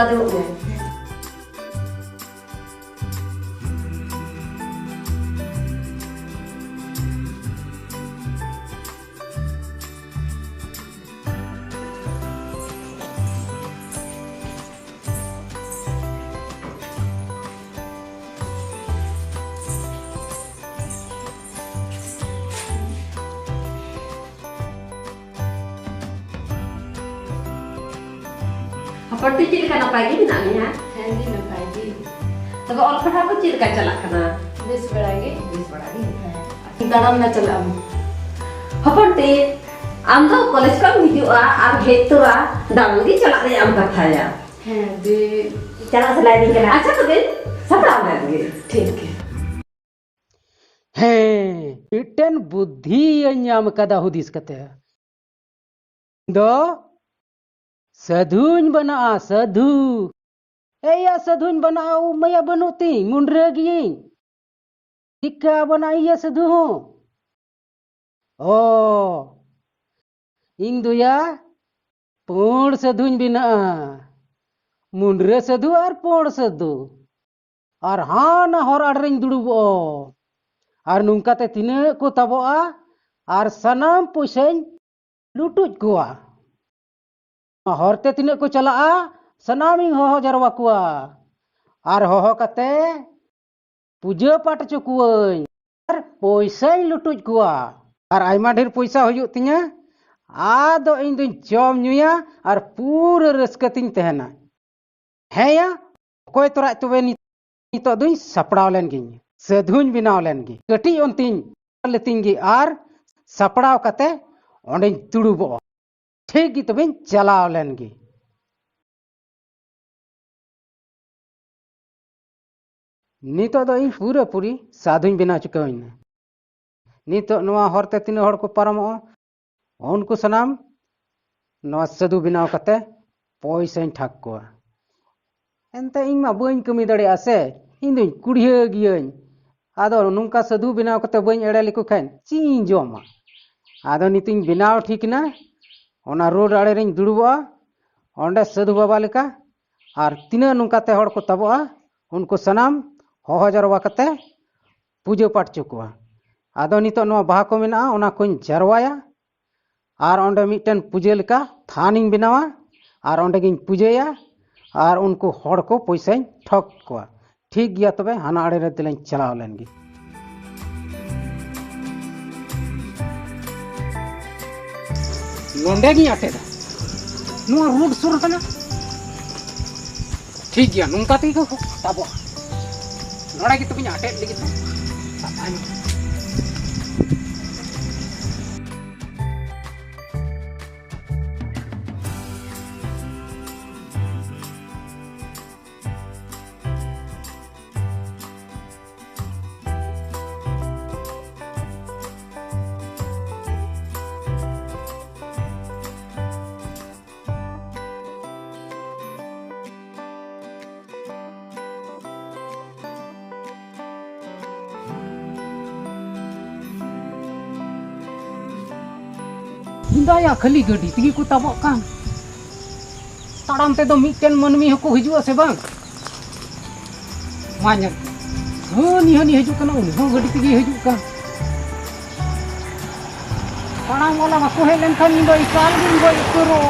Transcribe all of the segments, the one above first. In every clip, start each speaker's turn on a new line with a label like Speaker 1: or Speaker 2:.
Speaker 1: tinggal dulu ya. Apa tuh ciri kana pagi minaknya?
Speaker 2: Handy na pagi.
Speaker 1: Tapi orang pernah aku ciri kacalak kana.
Speaker 2: Bis beragi.
Speaker 1: Dalam na calam. Apa tuh? Amdo college kan video ar hetura dang lagi calak deh am kathaya.
Speaker 2: Handy.
Speaker 1: Calak selain ini kena. Acha tuh kan? Sabra lagi.
Speaker 2: ठीक है.
Speaker 3: हैं eaten बुद्धि अन्याम कदा हुदिस कते दो सधुन बना सधु या सधुन बना मया बनोती मुंडरगी टिका बना या सधु हो ओ इंग दुया पोड़ सधुन बिना मुंडरे सधु और पोड़ सधु और हाँ ना हर आडरिंग दुड़ुबो और नुंकाते तिने को तबोआ और सनाम पुसें लुटुज कुआ हरते तिने को चला सनामी हो जरवा कुआ और हो कते पूजा पाठ चुकुन और पैसा लुटुज कुआ और आयमा ढेर पैसा हुजुग तिnya आदो इन दुन जम नुया और पूरा रस्का तिन तहना है या कोई तोरा तबे नितो दुन सपड़ाव लेन गिन सधुन बिनाव लेन गी कटी उनतिन लेतिंगी और सपड़ाव कते ओंडे तुड़ुबो ठीक गी तबे चलाव लेन गी नितो दो इन पूरा पूरी साधुन बिना चुकाइन नितो नवा हरते तिन हर को परमो उनको सनाम नवा सधु बिनाव कते पैसा ठक को एंते इन मा बइन कमी दड़े आसे इन दुन कुड़िया गियन आदो नुंका सधु बिनाव कते बइन एड़े लिको खान चीन जोमा आदो नितिन बिनाव ठीक ना ओना रोड आड़े रें दुड़ुबा ओंडे सधु बाबा लेका और तिना नुंका ते हड़ को तबोआ उनको सनाम होहो जरवा कते पूजा पाठ चुकुआ आदो नितो नो बाहा को मेना ओना कोन जरवाया और ओंडे मिटन पूजा लेका थानिंग बिनावा और ओंडे गिन पूजाया और उनको हड़ को पैसा ठक को ठीक गया तबे हाना आड़े रे दिलें चलाव लेनगी नोंडे गी आटेदा नुआ रोड सुर कना ठीक गया नुंका ती को ताबो नोडा की तबिन आटे लगी तो दया खाली गड्डी तगी को तबक कान ताड़ाम ते दो मिटन मनमी हको हिजुआ से बांग मान्य हनी हनी हिजु कना उनी हो गड्डी तगी हिजु का ताड़ाम वाला मको हे लेन खान दो इकाल बिन गो करो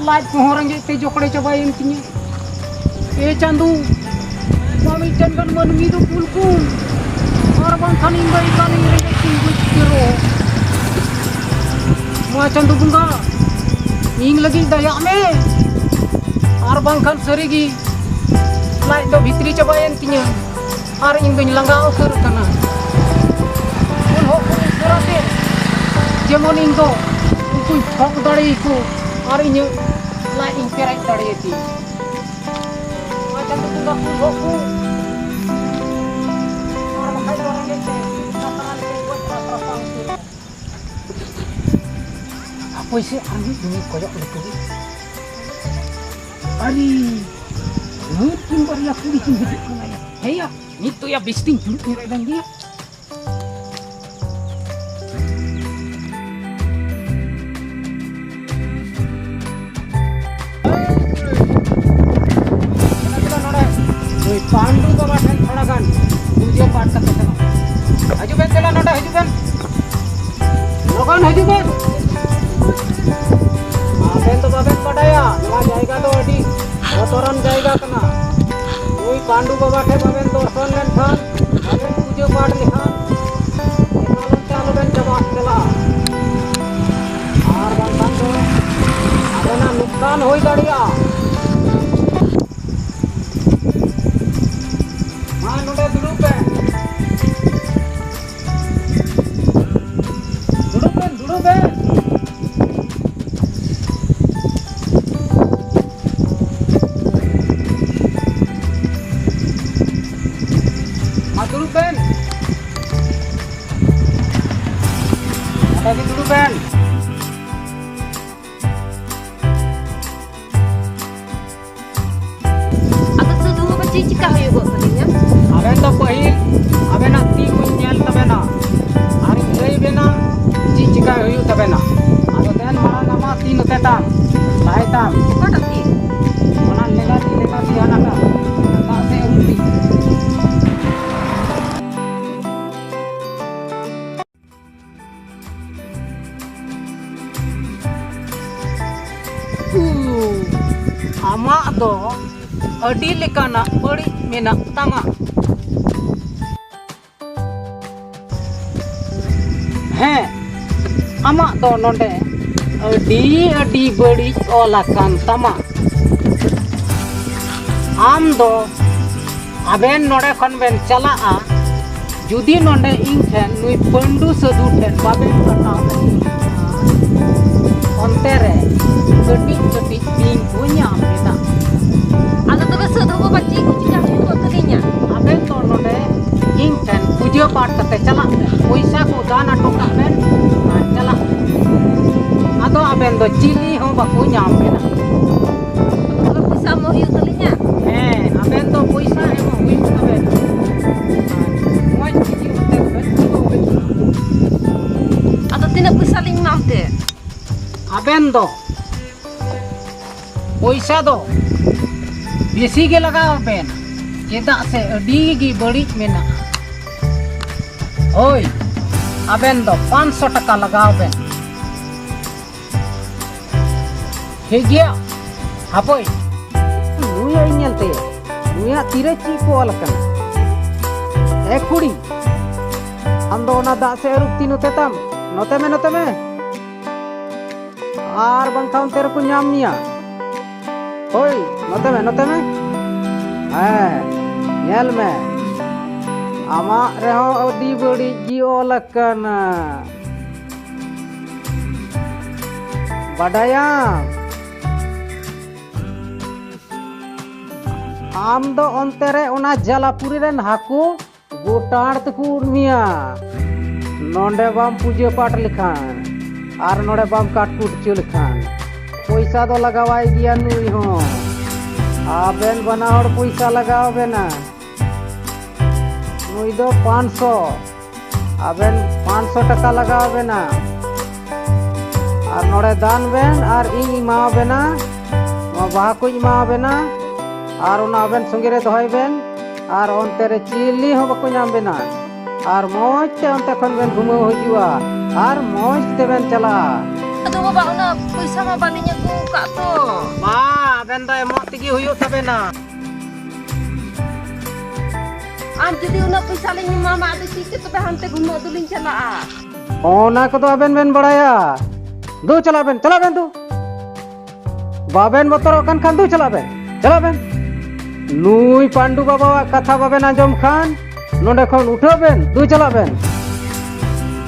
Speaker 3: लाज को रंगे ते जोकड़े चबायन तिनी ए चांदू मा मिटन गन मनमी दो पुलकुन और बांग खान दो इकाल रंगे तिनी करो मा चंदू बुंगा इंग लगी दया में और बांखान सरीगी लाइट दो भीतरी चबायन तिnya और इंग दुन लंगाव कर कना उन हो पुराते जेमन इंग दो उनको ठक दड़े को और इन लाइट इंग पेराई दड़े थी मा चंदू बुंगा हो को और बखाई orang gitu katakan buat perasaan पैसे आनी ini koyok itu ari mungkin baria puli cing hidup kana ya heya itu ya bisting dulu ni dan dia Pandu बाबा ठेन थोड़ा गान पूजा पाठ करते चला हजू बेन चला नोटा हजू बेन लोगन हजू बेन आबेन तो बाबेन पड़ाया नवा जायगा तो अडी बतरन जायगा कना कोई पांडु बाबा ठे बाबेन दर्शन लेन खान बाबेन पूजा पाठ लिखान एकालन चालू बेन जमात चला आर बांधन तो आबेना नुकसान होई दाड़िया मा नोडे दुड़ुब बेन दुड़ुब बेन dulu Ben. Ada di dulu Ben.
Speaker 1: Atau sudah mau cicika hayu kok tadinya?
Speaker 3: Aben to pahil, aben nanti kunyal tabena. Hari ini bena cicika hayu tabena. Ado den mana nama tino tetam, laitam.
Speaker 1: Apa nanti?
Speaker 3: Mana lega di anaka. Tak se undi. Amak do adi lekana bari menak tama he amak do nonde adi bari olakan tama am do aben node khon ben chala a judi nonde ing then nui pandu sadu then baben kata ontere keti ping punya beda
Speaker 1: Atau tuh sudah mau cicika hayu kok tadinya?
Speaker 3: aben to node ing then puja paठ kate chala paisa ko dana toka ben chala ado aben do chili ho baku nyam beda
Speaker 1: Atau bisa mau hayu tadinya?
Speaker 3: aben do paisa emo hui aben moi chili hote ben
Speaker 1: Atau tidak bisa lingam deh?
Speaker 3: aben do पैसा दो बेसी के लगाओ Ben चेदा से अडी गी बड़ी मेना ओय अबेन दो 500 टका लगाओ बेन ठीक गया हापोय नुया इनलते नुया तीरे ची को अलकन ए कुड़ी अंदो ना दा से रुक्ति नुते तम नोते में आर बंखाउन तेरे को ᱧᱟᱢ मिया ओय नोते में nyel me amak reho odi bodi jio lakana badaya am do ontere ona jalapuri ren haku gotar tku urmia nonde bam puja paठ likhan ar node bam katkut chu likhan पैसा तो लगावाई दिया नुई हो आबेन बनाओ पैसा लगाओ बेना नुई दो 500 आबेन 500 टका लगाओ बेना और नोड़े दान बेन और इन इमाओ बेना बाहा को इमाओ बेना और उन आबेन संगे रे दोहई बेन और onte रे चिली हो बको नाम बेना और मौज ते onte खन बेन घुमो हजुआ और मौज ते बेन चला
Speaker 1: Aduh bapak una पैसा mau balinya ku kak tuh.
Speaker 3: ba ben da emot tigi huyuk sabena
Speaker 1: Am jadi una पैसा lagi mama ada cicit tapi hante gumuk tuh lin chala.
Speaker 3: ona ko to aben ben badaya du chala ben du baben motor kan du chala ben nui pandu baba katha baben anjom khan nonde khon utho ben du chala ben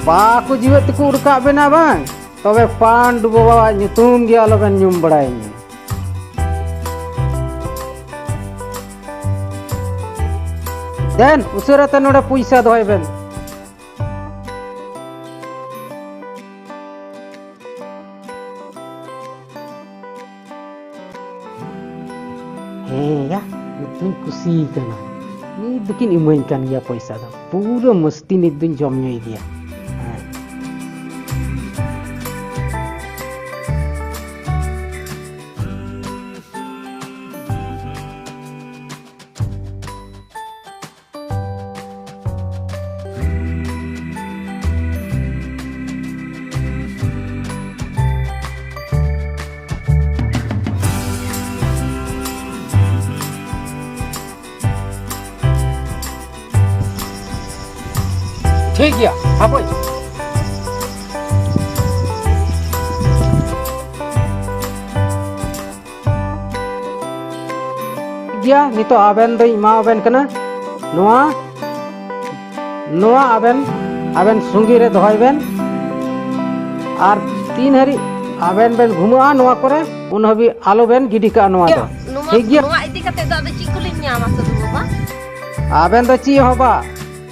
Speaker 3: ba ku jiwet ku urka bena bang तबे पांडु बाबा nyutum gi aloben nyum badai den usura te node puisa doy ben ya nitun kusi kana ni dukin imain kan ya puisa da pura mesti nitun jom nyoi dia ठीक गया हापोई गया नितो आबेन दो इमा आबेन कना नोआ नोआ आबेन सुंगी रे दोहय बेन और 3 हरी आबेन बेन घुमा नोआ करे उन हबी आलो बेन गिडी का नोआ दो ठीक गया
Speaker 1: नोआ इदी कते दा ची कुलिन ᱧᱟᱢᱟ ᱥᱟᱫᱩ बाबा
Speaker 3: आबेन दो ची होबा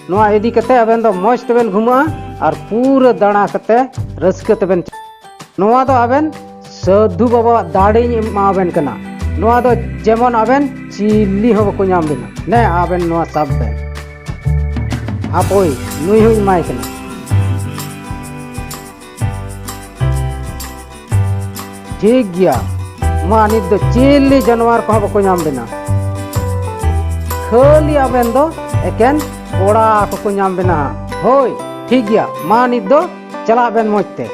Speaker 3: नोआ इदी कते आबेन दो मौज तबेन घुमा और पूरा दाणा कते रस्के तबेन नोआ दो आबेन साधु बाबा दाड़ी माबेन कना नोआ दो जेमन आबेन चिल्ली हो बको ᱧᱟᱢ बिना ने आबेन नोआ सब बेन हापोई नुई हुई माय कना ठीक गया मा नित दो चिल्ली जानवर को बको ᱧᱟᱢ बिना खाली आबेन दो एकेन कोड़ा को ᱧᱟᱢ बिना होय ठीक गया मा नित दो चला बेन मौजते